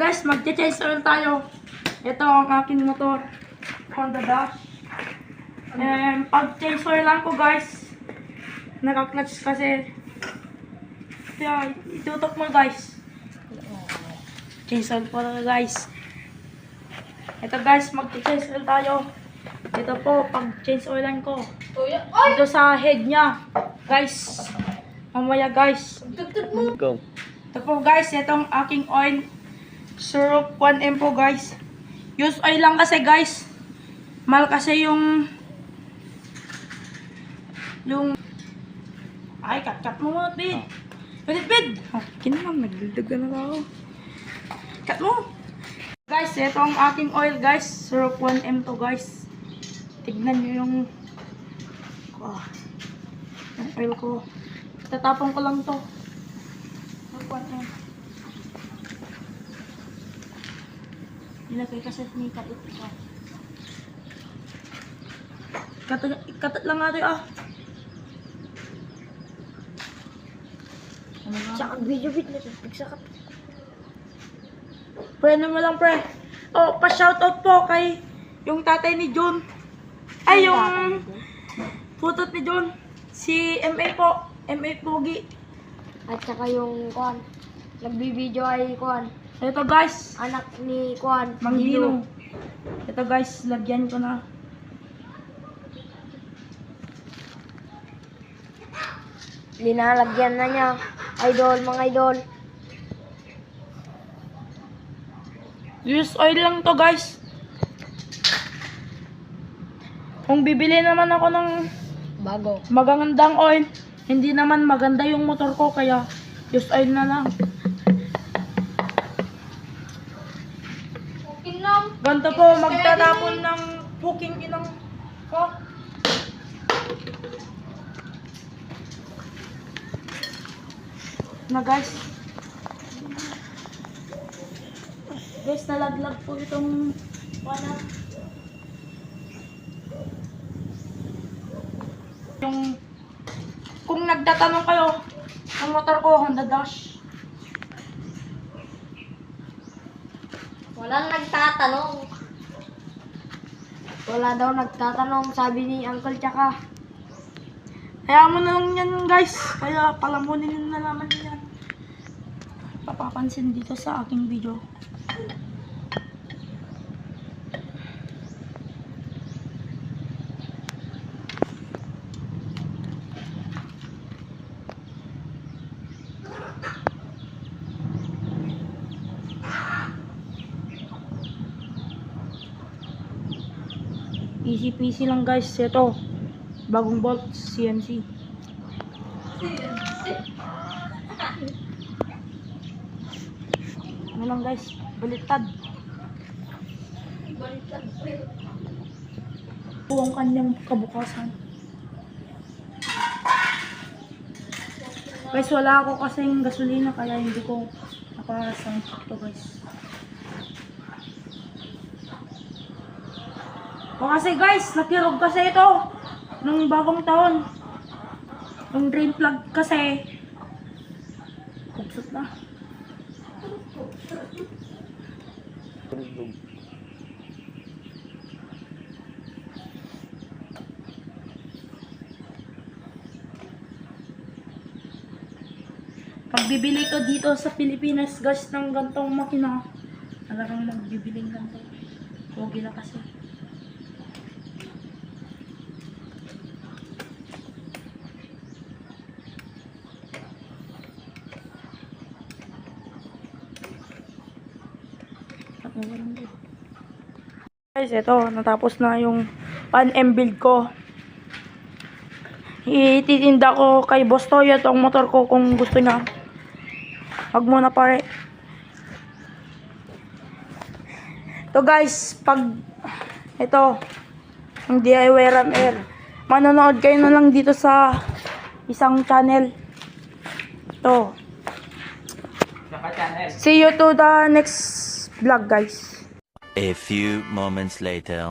guys, mag-change oil tayo. Ito ang aking motor, Honda Dash. Pag change oil lang ko guys, naka-clutch kasi. Kaya itutok mo guys. Change oil po lang guys. Ito guys, mag-change oil tayo. Ito po, pag change oilan ko. Ito sa head niya. Guys, mamaya guys. Go. Ito po guys, itong aking oil. Syrup 1M po guys. Use oil lang kasi guys. Mahal kasi yung ay, cut mo mo, Bid. Bid. Oh, kinam, nagduldag na ako. Cut mo. Guys, ito ang aking oil guys. Syrup 1M to guys. Tignan nyo yung oil ko. Tatapon ko lang to. Syrup 1M. Nilagay kasi ni katit ko. Katat lang natin Tsaka video-bit na pagsakat. Pre, ano mo lang pre. Oh, pa-shoutout po kay yung tatay ni John. Ay, yung putot ni John. Si MA po. MA Pogi. At saka yung Kuan. Nagbibideo ay Kuan. Ito guys. Anak ni Kuan. Mang Dino. Ito guys, lagyan ko na. Linalagyan na niya. Idol, mga idol. Use oil lang to guys. Kung bibili naman ako ng Bago. magandang oil, hindi naman maganda yung motor ko, kaya use oil na lang. Ganto po, magtatapon ng puking inang ko. Na guys. Guys, nalaglag po itong wala. Yung kung nagtatanong kayo, ang motor ko Honda Dash. Walang nagtatanong. Wala daw nagtatanong, sabi ni Uncle tsaka. Kaya mo na lang yan guys. Kaya palamunin nyo na naman yan. Papapansin dito sa aking video. Easy peasy lang guys. Ito, bagong bolt CNC. Ano lang guys, baliktad. Ito ang kanyang kabukasan. Guys, wala ako kasing gasolina kaya hindi ko nakasang ito guys. O kasi guys, nakirog kasi ito nung bagong taon. Yung drain plug kasi kupsot na. Pag bibili ko dito sa Pilipinas guys ng gantong makina, talagang magbibiling ganito. Pogi na kasi. Guys, ito, natapos na yung pan-M build ko. Ititinda ko kay Boss Toyo itong motor ko kung gusto niya. Wag muna pare. Ito guys, pag ito, ang DIY Ram Air, manonood kayo na lang dito sa isang channel. Ito. See you to the next vlog guys. A few moments later.